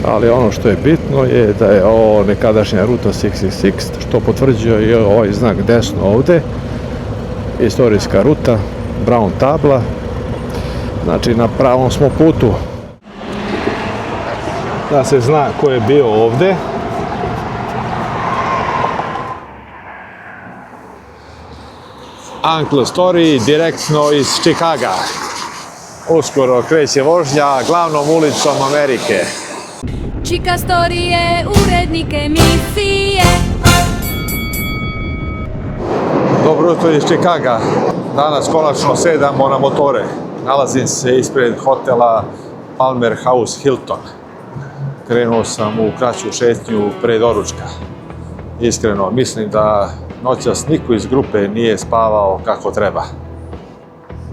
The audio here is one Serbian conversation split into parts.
ali ono što je bitno je da je ovo nekadašnja ruta 666, što potvrđuje i ovaj znak desno ovde, istorijska ruta, brown tabla, znači na pravom smo putu. Da se zna ko je bio ovde. Uncle Story direktno iz Čikaga. Uskoro kreće vožnja glavnom ulicom Amerike. Čika Story je urednik emisije. Dobro jutro iz Čikaga. Danas konačno sedamo na motore. Nalazim se ispred hotela Palmer House Hilton. Krenuo sam u kraću šetnju pre doručka. Iskreno, mislim da noćas niko iz grupe nije spavao kako treba.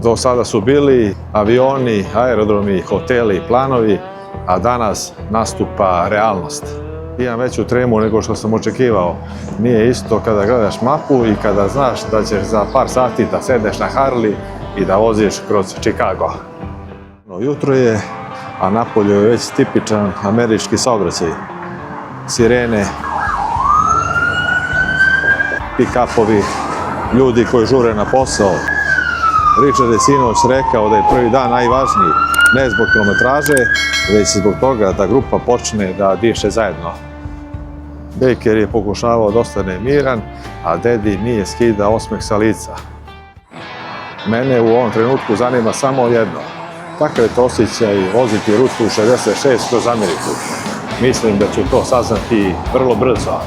Do sada su bili avioni, aerodromi, hoteli, planovi, a danas nastupa realnost. Imam veću tremu nego što sam očekivao. Nije isto kada gledaš mapu i kada znaš da ćeš za par sati da sedneš na Harley i da voziš kroz Chicago. Jutro je, a napolju je već tipičan američki saobraćaj. Sirene, pick-upovi, ljudi koji žure na posao. Richard je sinoć rekao da je prvi dan najvažniji, ne zbog kilometraže, već zbog toga da grupa počne da diše zajedno. Baker je pokušavao da ostane miran, a Dedi nije skida osmeh sa lica. Mene u ovom trenutku zanima samo jedno. Kakav je to osjećaj voziti rutu 66 kroz Ameriku? Mislim da ću to saznati vrlo brzo.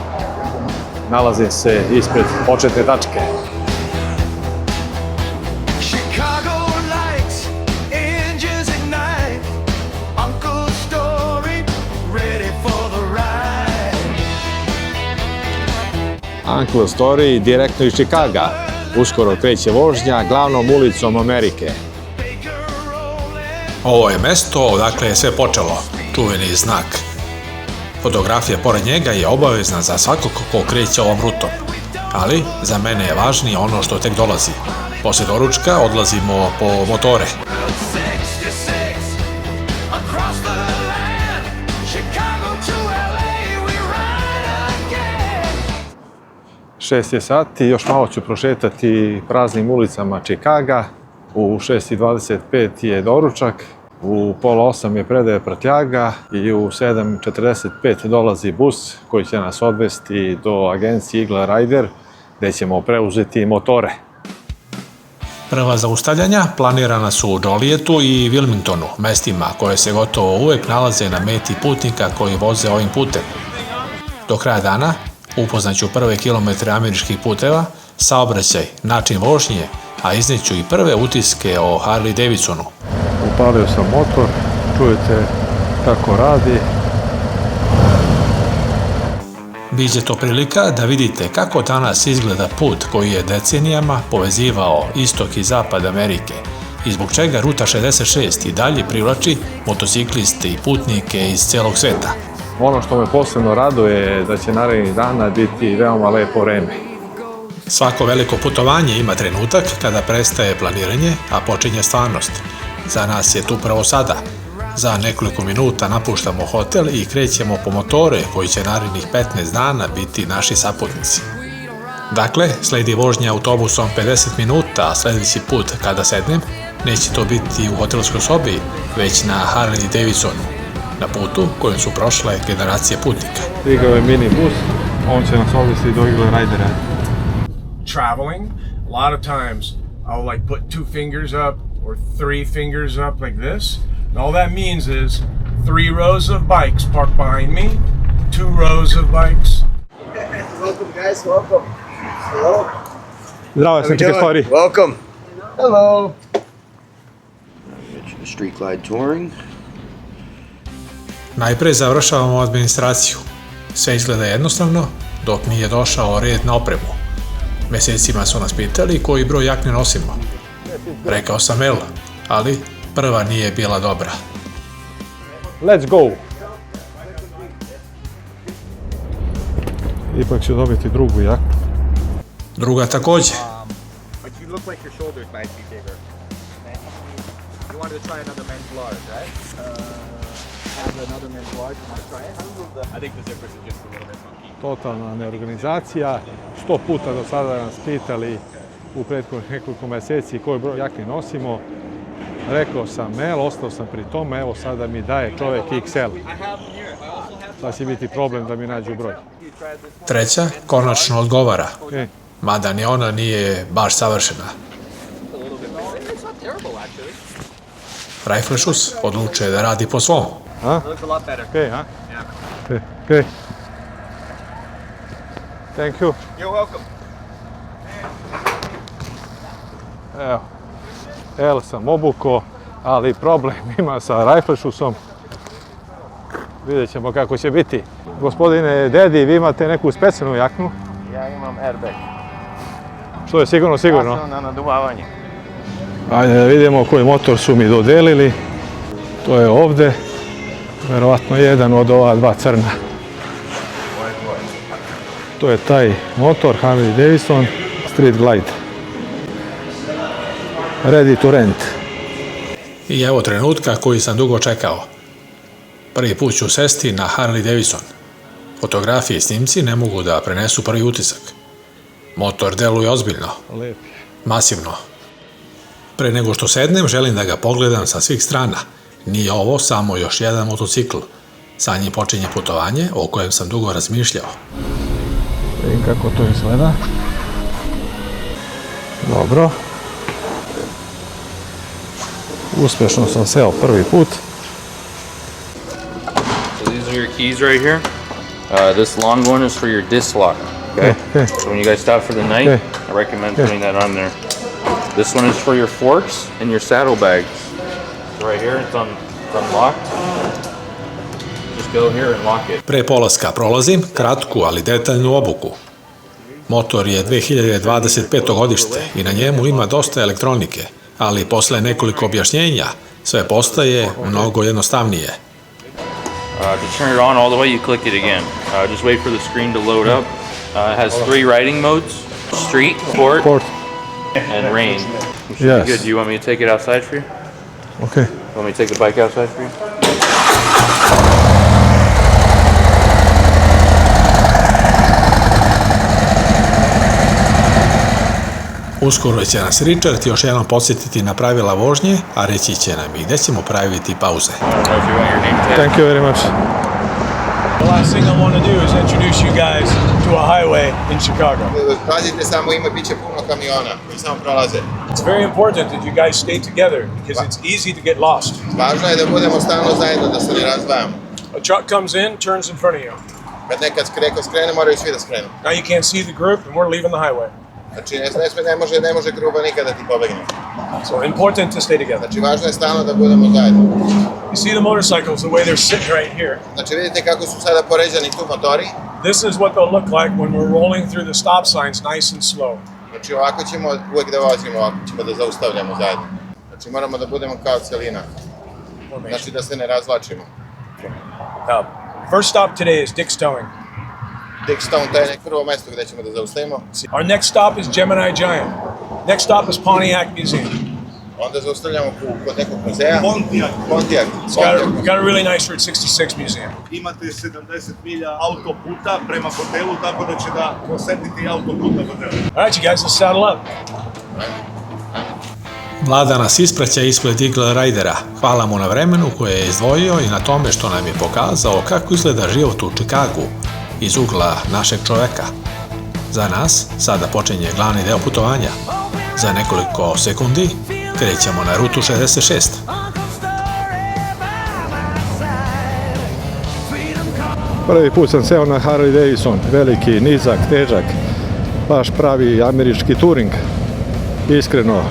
Nalazim se ispred početne tačke. Uncle Story direktno iz Čikaga. Uskoro kreće vožnja glavnom ulicom Amerike. Ovo je mesto odakle je sve počelo, čuveni znak. Fotografija pored njega je obavezna za svakog ko kreće ovom rutom. Ali za mene je važnije ono što tek dolazi. Posle doručka odlazimo po motore. Šest je sati, još malo ću prošetati praznim ulicama Čikaga. U 6:25 je doručak, u 7:30 je predaja prtljaga i u 7:45 dolazi bus koji će nas odvesti do agencije Eagle Rider, gde ćemo preuzeti motore. Prva zaustavljanja planirana su u Jolietu i Wilmingtonu, mestima koje se gotovo uvek nalaze na meti putnika koji voze ovim putem. Do kraja dana upoznaću prve kilometre američkih puteva, saobraćaj, način vožnje, a izneću i prve utiske o Harley Davidsonu. Upalio sam motor, čujete kako radi. Biće to prilika da vidite kako danas izgleda put koji je decenijama povezivao istok i zapad Amerike i zbog čega Ruta 66 i dalje privlači motocikliste i putnike iz celog sveta. Ono što me posebno raduje je da će narednih dana biti veoma lepo vreme. Svako veliko putovanje ima trenutak kada prestaje planiranje, a počinje stvarnost. Za nas je tu upravo sada. Za nekoliko minuta napuštamo hotel i krećemo po motore koji će narednih 15 dana biti naši saputnici. Dakle, sledi vožnja autobusom 50 minuta, a sledeći put kada sednem, neće to biti u hotelskoj sobi, već na Harley Davidsonu, na putu kojim su prošle generacije putnika. Stigao je mini bus, on će nas odvesti do Eagle Ridera. Traveling, a lot of times I'll like put 2 fingers up or 3 fingers up like this. And all that means is 3 rows of bikes parked behind me, 2 rows of bikes. Welcome guys, welcome. Hello. Zdravo, sam Čika Story. Welcome. Hello. Street Glide Touring. Najpre završavamo administraciju. Sve izgleda jednostavno, dok nije došao red na opremu. Mesecima su nas pitali koji broj jakne nosimo. Rekao sam L, ali prva nije bila dobra. Let's go! Ipak ću dobiti drugu jaknu. Druga takođe. But you look like your shoulders might be bigger. You wanted to try another men's large, right? I think the zippers are just a little bit funky. Totalna neorganizacija. 100 puta do sada nas pitali u prethodnih nekoliko meseci koji broj jakni nosimo. Rekao sam L, ostao sam pri tome, evo sada mi daje čovjek XL. Da će biti problem da mi nađu broj. Treća konačno odgovara, Okay. mada ni ona nije baš savršena. Riflešus odlučuje da radi po svom. Huh? It looks a lot better. Okay, huh? Yeah. Okay. Okay. Thank you. You're welcome. Evo, L sam obuko, ali problem ima sa rifleshusom. Vidjet ćemo kako će biti. Gospodine Dedi, vi imate neku specijalnu jaknu, Ja imam airbag. što je sigurno. Pasno na naduvavanje. Ajde da vidimo koji motor su mi dodelili. To je ovde, verovatno jedan od ova dva crna. To je taj motor, Harley Davidson Street Glide. Ready to rent. I evo trenutka koji sam dugo čekao. Prvi put ću sesti na Harley Davidson. Fotografije i snimci ne mogu da prenesu prvi utisak. Motor deluje ozbiljno, Lep. masivno. Pre nego što sednem, želim da ga pogledam sa svih strana. Nije ovo samo još jedan motocikl. Sa njim počinje putovanje o kojem sam dugo razmišljao. Vidim kako to izgleda. Dobro. Uspešno sam seo prvi put. So these are your keys right here. This long one is for your disc lock. Okay. Okay. So when you guys stop for the night, Okay. I recommend putting that on there. This one is for your forks and your saddlebags. So right here, it's unlocked. Just go here and lock it. Pre polaska prolazim kratku, ali detaljnu obuku. Motor je 2025. godište i na njemu ima dosta elektronike, ali posle nekoliko objašnjenja sve postaje mnogo jednostavnije. To turn it on all the way, you click it again. Just wait for the screen to load up. It has 3 riding modes: street, sport, Port. and rain. You should Yes. be good. Do you want me to take it outside for you? Okay. Want me to take the bike outside for you? Uskoro će nas Richard još jednom podsjetiti na pravila vožnje, a reći će nam i gde ćemo praviti pauze. I don't know if you want your name tag. Thank you very much. The last thing I want to do is introduce you guys to a highway in Chicago. Pazite samo, bit će puno kamiona koji samo prolaze. It's very important that you guys stay together because it's easy to get lost. Važno je da budemo stalno zajedno, da se ne razdvajamo. A truck comes in, turns in front of you. Kad nekad skrene, moraju svi da skrenu. Now you can't see the group and we're leaving the highway. Znači, ne može grupa nikada ti pobegne. So important to stay together. Znači, važno je stalno da budemo zajedno. You see the motorcycles, the way they're sitting right here. Znači, vidite kako su sada poređani tu motori. This is what they'll look like when we're rolling through the stop signs nice and slow. Znači, ovako ćemo uvek da vozimo, ovako ćemo da zaustavljamo zajedno. Znači, moramo da budemo kao celina. Znači, da se ne razvlačimo. First stop today is Dick's Towing. Dick Stone, to je prvo mesto gde ćemo da zaustavimo. Our next stop is Gemini Giant. Next stop is Pontiac Museum. Onda zaustavljamo kod nekog muzeja. Pontiac. It's got a really nice Route 66 museum. Imate 70 milja autoputa prema hotelu, tako da će da posetiti autoput na hotelu. All right, you guys, let's saddle up. Vlada nas ispraća ispred Eagle Ridera. Hvala mu na vremenu koje je izdvojio i na tome što nam je pokazao kako izgleda život u Čikagu iz ugla našeg čoveka. Za nas sada počinje glavni deo putovanja. Za nekoliko sekundi krećemo na rutu 66. Prvi put sam seo na Harley Davidson, veliki, nizak, težak, baš pravi američki touring. Iskreno,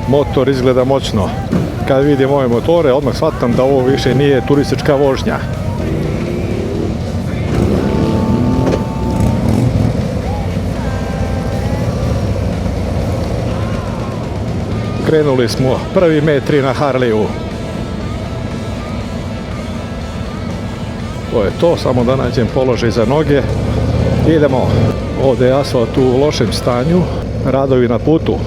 motor izgleda moćno. Kad vidim ove motore, odmah shvatam da ovo više nije turistička vožnja. Krenuli smo prvi metri na Harleyu. To je to, samo da nađem položaj za noge. Idemo. Ovde je asfalt u lošem stanju, radovi na putu.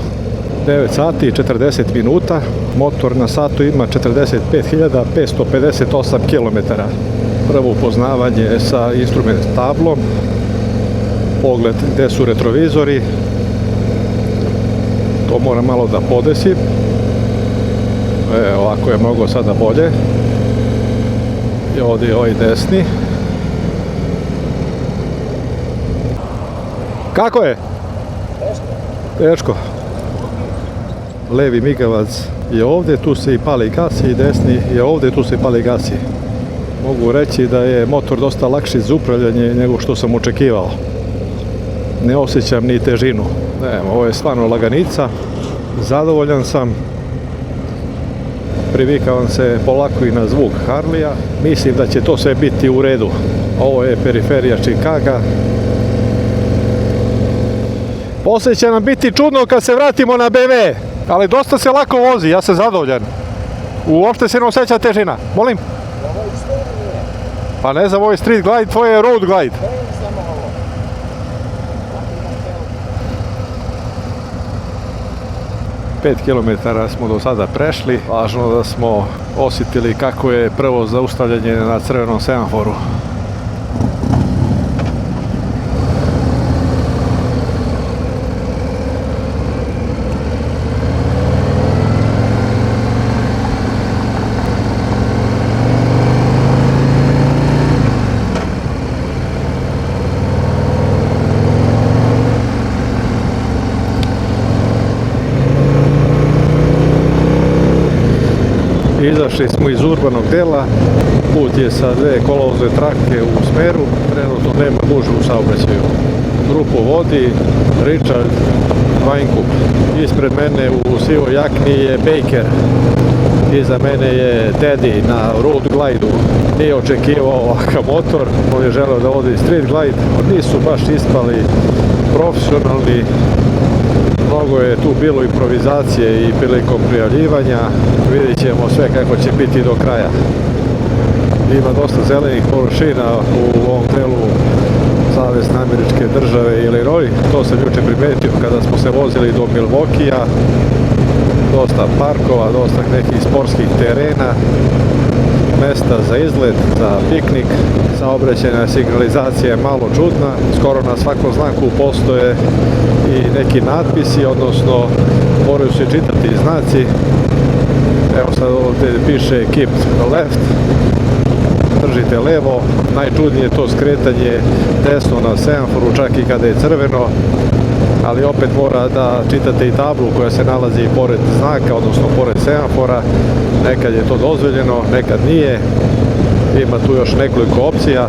9 sati i 40 minuta. Motor na satu ima 45.558 km. Prvo upoznavanje sa instrument tablom. Pogled gde su retrovizori. To moram malo da podesim. Ovako je mnogo sada bolje. I ovdje je ovaj desni. Kako je? Teško. Levi migavac je ovdje, tu se i pali gasi, i desni je ovdje, tu se i pali gasi. Mogu reći da je motor dosta lakši za upravljanje nego što sam očekivao. Ne osjećam ni težinu. Ovo je stvarno laganica. Zadovoljan sam. Privikavam se polako i na zvuk Harleya. Mislim da će to sve biti u redu. Ovo je periferija Chicaga. Poslije će nam biti čudno kad se vratimo na BV, ali dosta se lako vozi, ja sam zadovoljan. Uopšte se ne osjeća težina. Molim? Pa ne znam, ovo je street glide, tvoje je road glide. 5 km smo do sada prešli. Važno da smo osjetili kako je prvo zaustavljanje na crvenom semaforu. Izašli smo iz urbanog dela, put je sa dve kolovozne trake u smeru, trenutno nema gužve u saobraćaju. Grupu vodi Richard Weinkup. Ispred mene u sivoj jakni je Baker. Iza mene je Daddy na road glide-u. Nije očekivao ovakav motor, on je želeo da vodi street glide. Nisu baš ispali profesionalni. Mnogo je tu bilo improvizacije i prilikom prijavljivanja. Vidjet ćemo sve kako će biti do kraja. Ima dosta zelenih površina u ovom delu Savezne Američke Države Illinois. To sam juče primetio kada smo se vozili do Milwaukeea. Dosta parkova, dosta nekih sportskih terena, mesta za izlet, za piknik. Saobraćajna signalizacija je malo čudna. Skoro na svakom znaku postoje i neki natpisi, odnosno moraju se čitati znaci. Evo sad ovdje piše keep left, držite levo. Najčudnije je to skretanje desno na semaforu, čak i kada je crveno, ali opet mora da čitate i tablu koja se nalazi pored znaka, odnosno pored semafora. Nekad je to dozvoljeno, nekad nije. Ima tu još nekoliko opcija,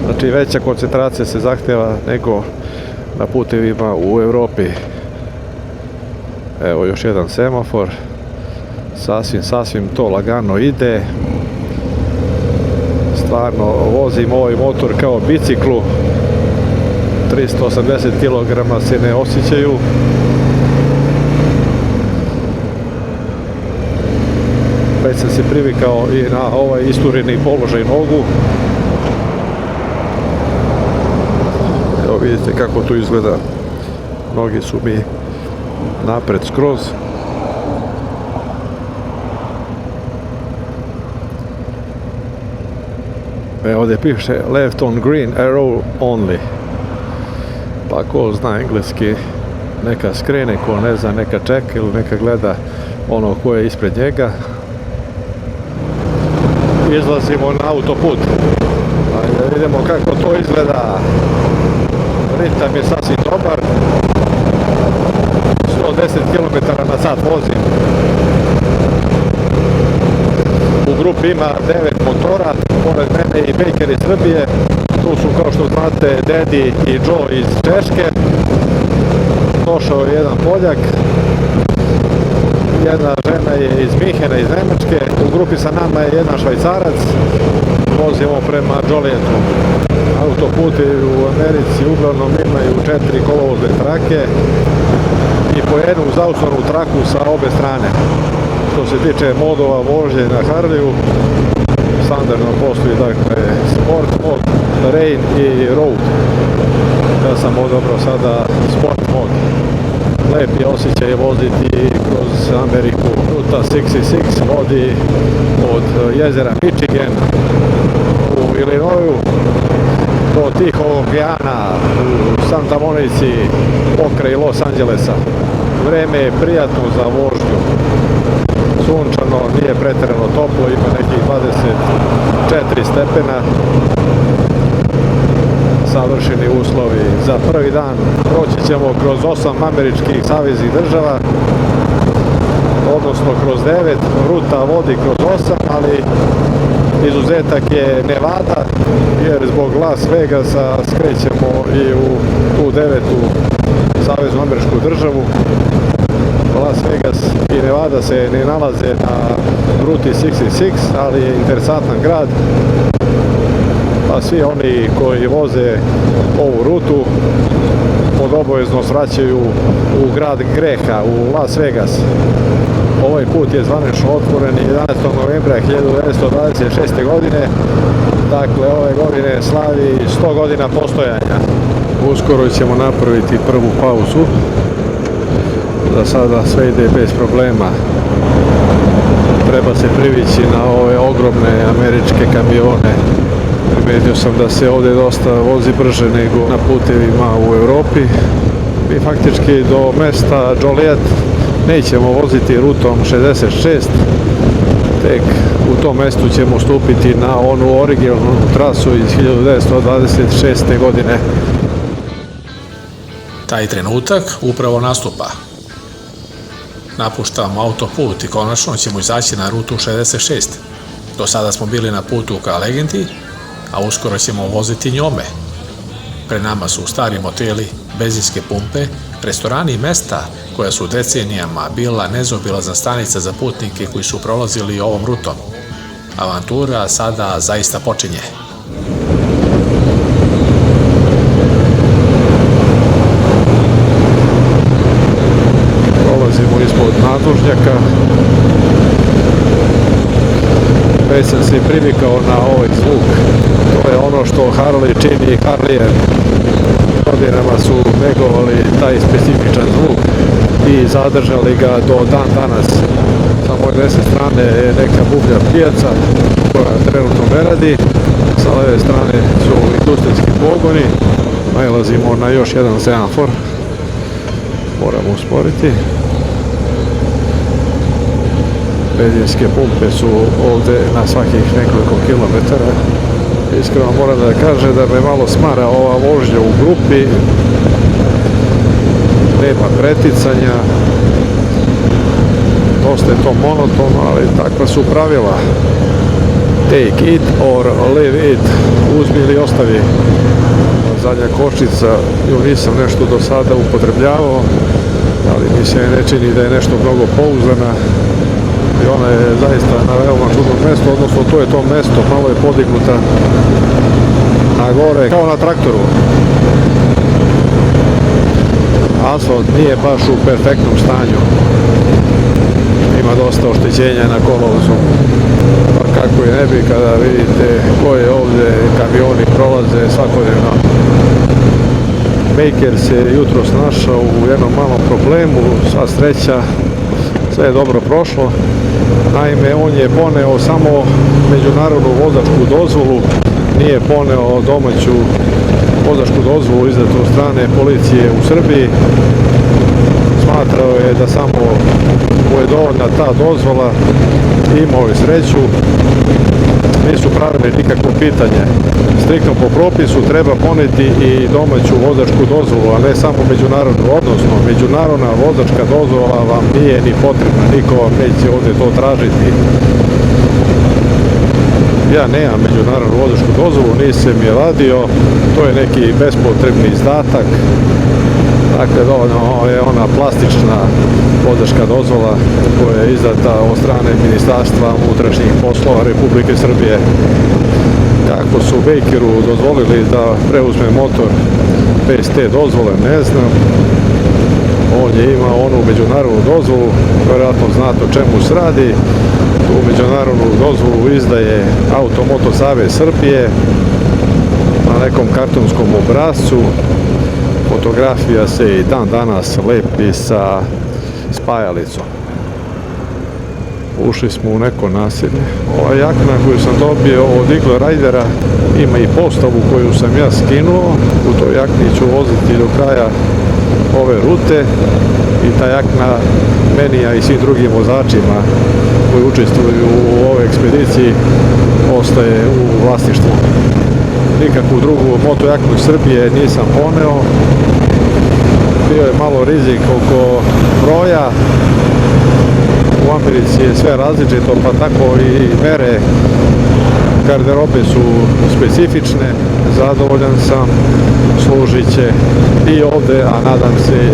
znači veća koncentracija se zahtjeva nego na putevima u Europi. Evo još jedan semafor. Sasvim to lagano ide. Stvarno vozim ovaj motor kao biciklu. 380 kg se ne osjećaju. Već sam se privikao i na ovaj istureni položaj nogu. Evo vidite kako tu izgleda. Noge su mi napred skroz. Evo ovdje piše left on green arrow only. Pa ko zna engleski neka skrene, ko ne zna neka čeka ili neka gleda ono ko je ispred njega. Izlazimo na autoput. Ajde vidimo kako to izgleda. Ritam je sasvim dobar. 110 km na sat vozim. U grupi ima 9 motora, pored mene i Baker iz Srbije. Tu su, kao što znate, Daddy i Joe iz Češke. Došao je jedan Poljak. Jedna žena je iz Minhena, iz Nemačke. U grupi sa nama je jedan Švajcarac. Vozimo prema Jolietu. Autoputi u Americi uglavnom imaju 4 kolovozne trake i po jednu zaustavnu traku sa obe strane. Što se tiče modova vožnje na Harleyu, standardno postoji dakle sport mod, rain i road. Ja sam odabrao sada sport mod. Lep je osjećaj voziti kroz Ameriku. Ruta 66 vodi od jezera Michigan u Illinoisu do Tihog okeana u Santa Monici pokraj Los Angelesa. Vreme je prijatno za vožnju. Sunčano, nije pretjerano toplo, ima nekih 24 stepena. Savršeni uslovi. Za prvi dan proći ćemo kroz 8 američkih saveznih država, odnosno kroz 9. Ruta vodi kroz 8, ali izuzetak je Nevada, jer zbog Las Vegasa skrećemo i u tu 9. saveznu američku državu. Las Vegas i Nevada se ne nalaze na ruti 66, ali je interesantan grad. Pa svi oni koji voze ovu rutu pod obavezno svraćaju u grad greha, u Las Vegas. Ovaj put je zvanično otvoren 11. novembra 1926. godine. Dakle, ove godine slavi 100 godina postojanja. Uskoro ćemo napraviti prvu pauzu. Za sada sve ide bez problema. Treba se privići na ove ogromne američke kamione. Primetio sam da se ovdje dosta vozi brže nego na putevima u Europi. Mi faktički do mesta Joliet nećemo voziti rutom 66. Tek u tom mestu ćemo stupiti na onu originalnu trasu iz 1926. godine. Taj trenutak upravo nastupa. Napuštamo autoput i konačno ćemo izaći na rutu 66. Do sada smo bili na putu ka Legendi, a uskoro ćemo voziti njome. Pred nama su stari moteli, benzinske pumpe, restorani i mesta koja su decenijama bila nezaobilazna stanica za putnike koji su prolazili ovom rutom. Avantura sada zaista počinje. Prolazimo ispod nadvožnjaka. Već sam se privikao na ovaj zvuk. To je ono što Harley čini Harlijem. Godinama su negovali taj specifičan zvuk i zadržali ga do dan danas. Sa moje desne strane je neka buvlja pijaca koja trenutno ne radi. Sa leve strane su industrijski pogoni. Nalazimo na još jedan semafor. Moramo usporiti. Benzinske pumpe su ovdje na svakih nekoliko kilometara. Iskreno moram da kažem da me malo smara ova vožnja u grupi. Nema preticanja. Dosta je to monotono, ali takva su pravila. Take it or leave it. Uzmi ili ostavi. Zadnja kočnica, ju nisam nešto do sada upotrebljavao, ali mi se ne čini da je nešto mnogo pouzdana. I ona je zaista na veoma čudnom mjestu, odnosno to je to mjesto, malo je podignuta na gore, kao na traktoru. Asfalt nije baš u perfektnom stanju. Ima dosta oštećenja na kolovozu. Pa kako i ne bi kada vidite koje ovdje kamioni prolaze svakodnevno. Baker se jutros našao u jednom malom problemu, sva sreća, sve je dobro prošlo. Naime, on je poneo samo međunarodnu vozačku dozvolu, nije poneo domaću vozačku dozvolu izdatu od strane policije u Srbiji. Smatrao je da samo mu je dovoljna ta dozvola, imao je sreću, nisu pravili nikakvo pitanje. Striktno po propisu treba poneti i domaću vozačku dozvolu, a ne samo međunarodnu, odnosno međunarodna vozačka dozvola vam nije ni potrebna, niko vam neće ovdje to tražiti. Ja nemam međunarodnu vozačku dozvolu, nisam je vadio, to je neki bespotrebni izdatak. Dakle, dovoljno je ona plastična vozačka dozvola koja je izdata od strane Ministarstva unutrašnjih poslova Republike Srbije. Kako su Bakeru dozvolili da preuzme motor bez te dozvole, ne znam. On je imao onu međunarodnu dozvolu, vjerojatno znate o čemu se radi. Tu međunarodnu dozvolu izdaje Automoto Savez Srbije na nekom kartonskom obrascu fotografija se i dan danas lepi sa spajalicom. Ušli smo u neko naselje. Ova jakna koju sam dobio od Eagle Ridera ima i postavu koju sam ja skinuo. U toj jakni ću voziti do kraja ove rute i ta jakna meni, a i svim drugim vozačima koji učestvuju u ovoj ekspediciji ostaje u vlasništvu. Nikakvu drugu motojaknu Srbije nisam poneo. Bio je malo rizik oko broja. U Americi je sve različito, pa tako i mere garderobe su specifične. Zadovoljan sam, služit će i ovde, a nadam se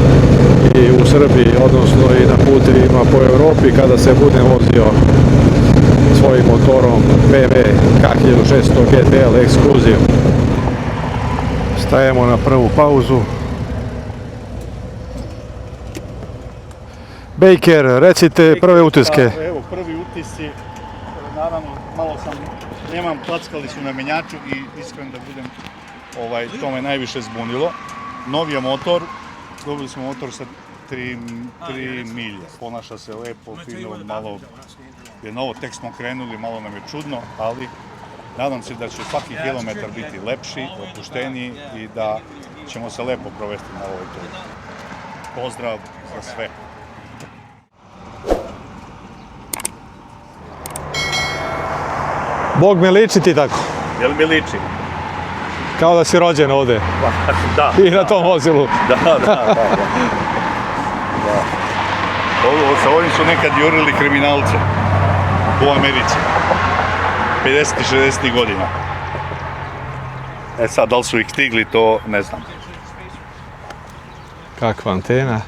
i u Srbiji, odnosno i na putevima po Evropi kada se budem vozio svojim motorom BMW K1600 GTL Exclusive. Stajemo na prvu pauzu. Baker, recite prve utiske. Evo, prvi utisci, naravno, malo sam, nemam klackalicu na menjaču i iskren da budem, to me najviše zbunilo. Novi je motor, dobili smo motor sa 3 milje, ponaša se lepo, fino, malo je novo, tek smo krenuli, malo nam je čudno, ali nadam se da će svaki kilometar biti lepši, opušteniji i da ćemo se lepo provesti na ovoj turi. Pozdrav za sve! Bog me liči ti tako. Jel mi liči? Kao da si rođen ovde. Da. I na tom vozilu. Da. Sa ovim su nekad jurili kriminalce u Americi. 50. i 60. godina. Sad, da li su ih stigli, to ne znam. Kakva antena.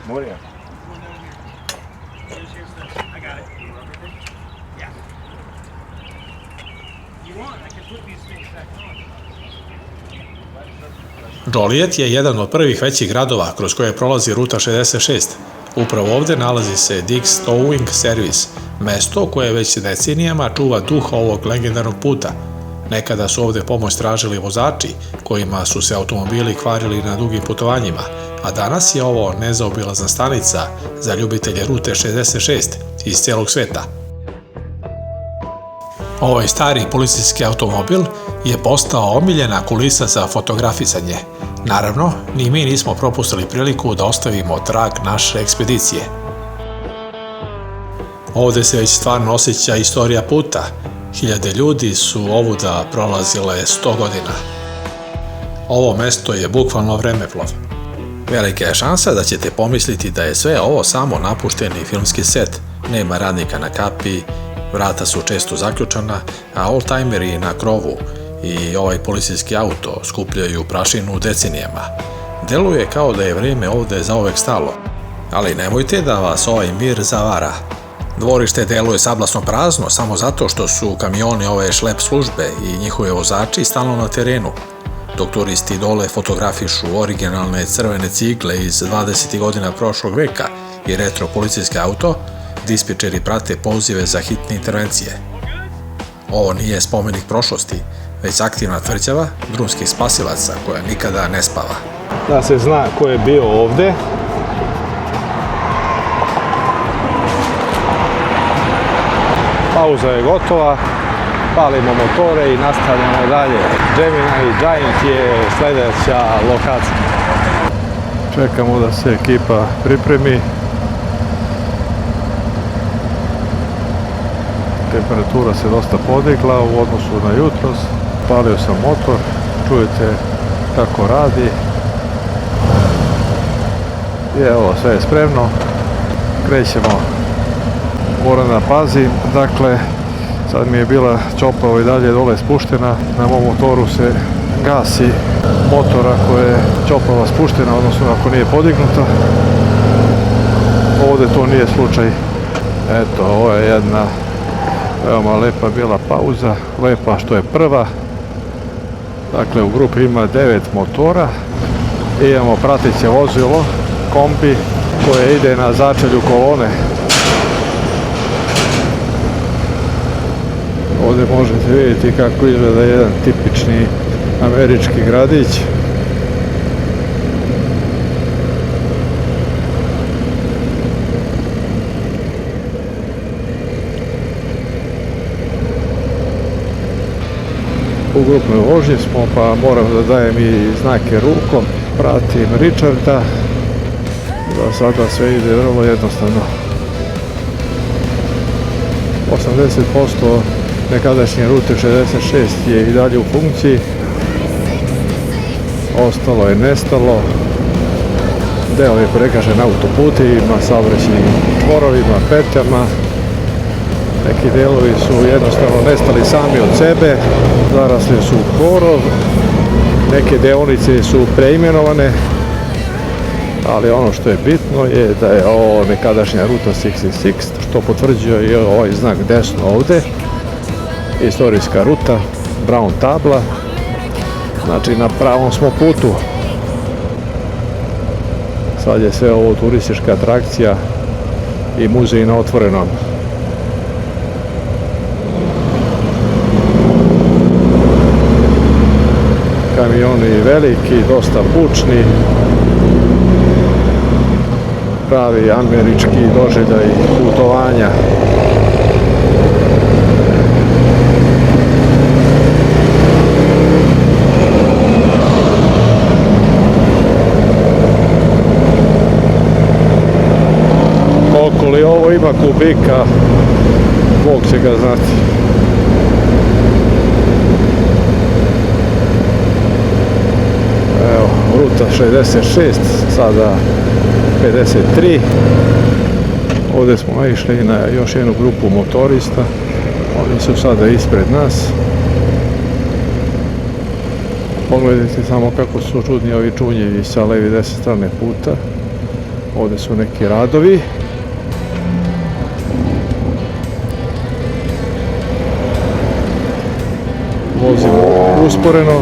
Joliet je jedan od prvih većih gradova kroz koje prolazi ruta 66. Upravo ovde nalazi se Dick's Towing Service, mesto koje već decenijama čuva duh ovog legendarnog puta. Nekada su ovde pomoć tražili vozači, kojima su se automobili kvarili na dugim putovanjima, a danas je ovo nezaobilazna stanica za ljubitelje rute 66 iz celog sveta. Ovaj stari policijski automobil je postao omiljena kulisa za fotografisanje. Naravno, ni mi nismo propustili priliku da ostavimo trag naše ekspedicije. Ovde se već stvarno osjeća istorija puta. Hiljade ljudi su ovuda prolazile 100 godina. Ovo mesto je bukvalno vremeplov. Velika je šansa da ćete pomisliti da je sve ovo samo napušteni filmski set. Nema radnika na kapi, vrata su često zaključana, a oldtimeri na krovu i ovaj policijski auto skupljaju prašinu decenijama. Deluje kao da je vrijeme ovde zauvek stalo. Ali nemojte da vas ovaj mir zavara. Dvorište deluje sablasno prazno samo zato što su kamioni ove šlep službe i njihove vozači stalno na terenu, dok turisti dole fotografišu originalne crvene cigle iz 20. godina prošlog veka i retro policijski auto, dispečeri prate pozive za hitne intervencije. Ovo nije spomenik prošlosti, već aktivna tvrđava drumskih spasilaca koja nikada ne spava. Da se zna ko je bio ovde. Pauza je gotova, palimo motore i nastavljamo dalje. Gemini Giant je sljedeća lokacija. Čekamo da se ekipa pripremi. Temperatura se dosta podigla u odnosu na jutros. Palio sam motor, čujete kako radi. I evo, sve je spremno. Krećemo. Moram da pazim, dakle, sad mi je bila čopa i dalje dole spuštena. Na mom motoru se gasi motor ako je čopava spuštena, odnosno ako nije podignuta. Ovdje to nije slučaj. Eto, ovo je jedna veoma lepa bila pauza, lepa što je prva. Dakle, u grupi ima 9 motora. Imamo prateće vozilo, kombi, koje ide na začelju kolone. Ovdje možete vidjeti kako izgleda jedan tipični američki gradić. U grupnoj vožnji smo, pa moram da dajem i znake rukom. Pratim Richarda. Za sada sve ide vrlo jednostavno. 80% nekadašnje rute 66 je i dalje u funkciji. Ostalo je nestalo. Deo je pregažen autoputima, saobraćajnim čvorovima, petljama. Neki delovi su jednostavno nestali sami od sebe, zarasli su u korov. Neke deonice su preimenovane, ali ono što je bitno je da je ovo nekadašnja ruta 66, što potvrđuje i ovaj znak desno ovde. Istorijska ruta, brown tabla, znači na pravom smo putu. Sad je sve ovo turistička atrakcija i muzej na otvorenom. Kamioni veliki, dosta bučni, pravi američki doživljaj putovanja. Koliko li ovo ima kubika, Bog će ga znati. Evo, ruta 66, sada 53. Ovdje smo išli na još jednu grupu motorista. Oni su sada ispred nas. Pogledajte samo kako su čudni ovi čunjevi sa levi i desne strane puta. Ovdje su neki radovi. Vozimo usporeno,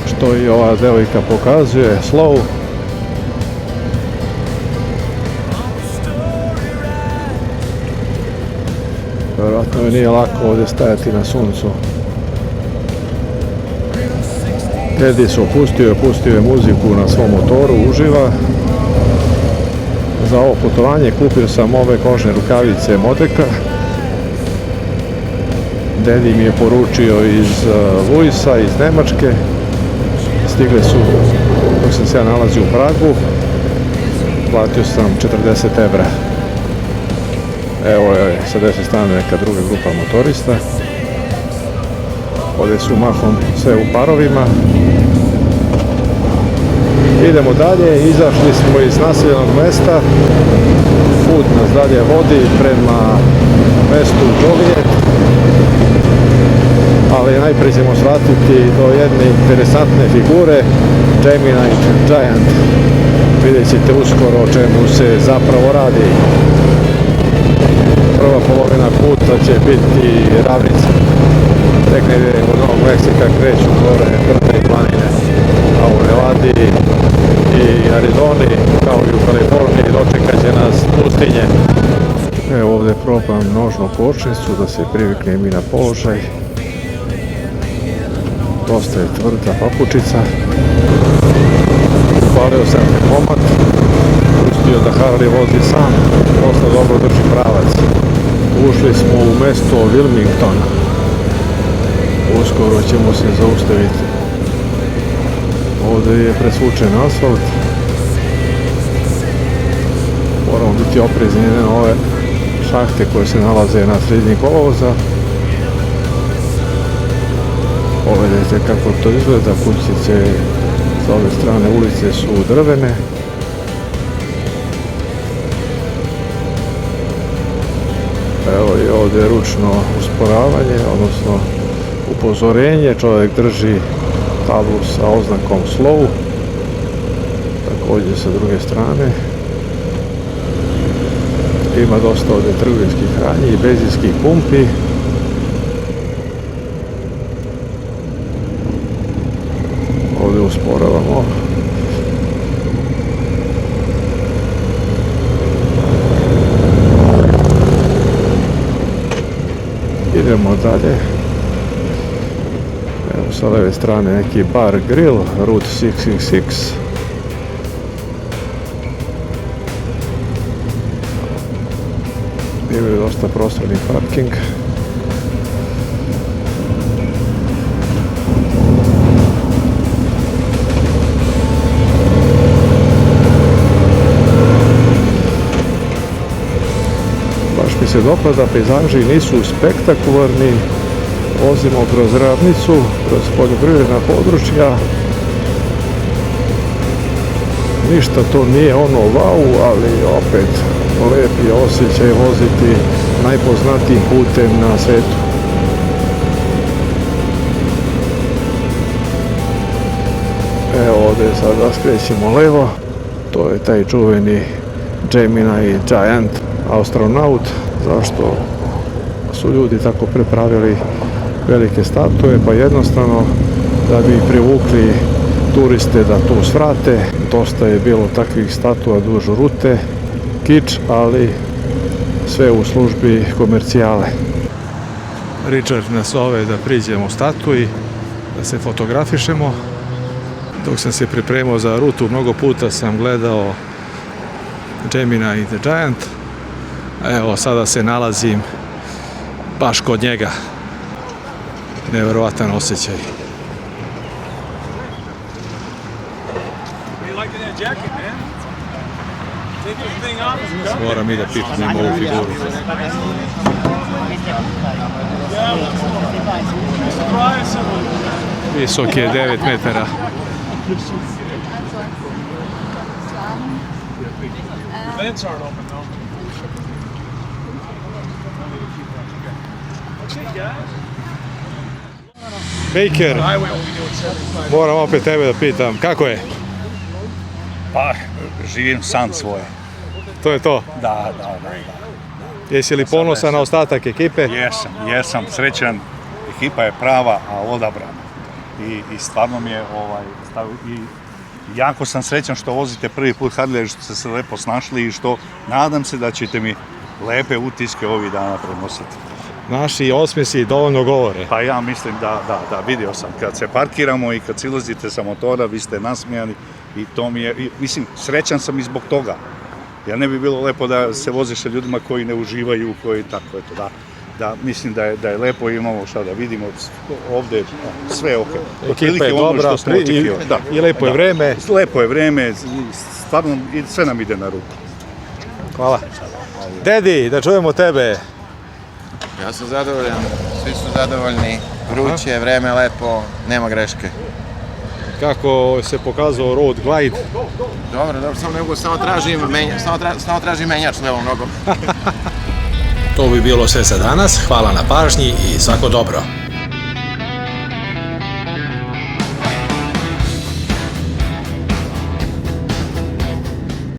što i ova devojka pokazuje, slow. Vjerojatno je nije lako ovdje stajati na suncu. Teddy se pustio je muziku na svom motoru, uživa. Za ovo putovanje kupio sam ove kožne rukavice Modeka. Dedi mi je poručio iz Luisa, iz Nemačke. Stigle su dok sam se ja nalazio u Pragu. Platio sam 40 evra. Evo je sa desne strane neka druga grupa motorista. Ovdje su mahom sve u parovima. Idemo dalje, izašli smo iz naseljenog mesta. Put nas dalje vodi prema mestu Joliet. Ali najprije ćemo shvatiti do jedne interesantne figure, Gemini Giant. Vidjet ćete uskoro o čemu se zapravo radi. Prva polovina puta će biti ravnica. Tek negdje od Novog Meksika kreću gore brde i planine. A u Nevadi i Arizoni, kao i u Kaliforniji, dočekat će nas pustinje. Evo ovdje probam nožnu kočnicu da se priviknem i na položaj. Dosta je tvrda papučica. Upalio sam termomat. Pustio da Harley vozi sam. Dosta dobro drži pravac. Ušli smo u mesto Wilmington. Uskoro ćemo se zaustaviti. Ovdje je presvučen asfalt. Moramo biti oprezni na ove šahte koje se nalaze na sredini kolovoza. Pogledajte kako to izgleda, kućice s ove strane ulice su drvene. Evo i ovdje je ručno usporavanje, odnosno upozorenje, čovjek drži tablu sa oznakom slow, također sa druge strane. Ima dosta ovdje trgovinskih radnji i benzinskih pumpi. Ovdje usporavamo. Idemo dalje. Evo sa leve strane neki bar grill, Route 666. Bio je dosta prostorni parking. se dopada, pejzaži nisu spektakularni, vozimo kroz ravnicu, kroz poljoprivredna područja. Ništa to nije ono wow, ali opet lep je osjećaj voziti najpoznatijim putem na svetu. Evo ovdje sada skrećemo levo, to je taj čuveni Gemini Giant astronaut. Zašto su ljudi tako prepravili velike statue? Pa jednostavno da bi privukli turiste da tu svrate. Dosta je bilo takvih statua duž rute, kič, ali sve u službi komercijale. Richard nas zove da priđemo statui, da se fotografišemo. Dok sam se pripremao za rutu, mnogo puta sam gledao Gemini the Giant. Evo, sada se nalazim baš kod njega. Neverovatan osjećaj. Moram i da pipnem ovu figuru. Visok je 9 metara. Baker, moram opet tebe da pitam, kako je? Pa, živim san svoje. To je to? Da. Jesi li ponosan na ostatak ekipe? Jesam srećan, ekipa je prava, a odabrana. I stvarno mi je i jako sam srećan što vozite prvi put Harley, što ste se lepo snašli i što nadam se da ćete mi lepe utiske ovih dana prenositi. Naši osmjesi dovoljno govore. Pa ja mislim da, vidio sam. Kad se parkiramo i kad silazite sa motora, vi ste nasmijani i to mi je, mislim, srećan sam i zbog toga. Jer ne bi bilo lepo da se voziš sa ljudima koji ne uživaju, koji tako, eto, da mislim da je lepo, imamo šta da vidimo ovdje, sve je okej. Ekipa je dobra i lepo je vreme. Lepo je vreme, stvarno sve nam ide na ruku. Hvala. Dedi, da čujemo tebe. Ja sam zadovoljan, svi su zadovoljni, vruće je, vreme je lepo, nema greške. Kako se pokazao Road Glide? Dobro, samo tražim menjač levom nogom. To bi bilo sve za danas. Hvala na pažnji i svako dobro.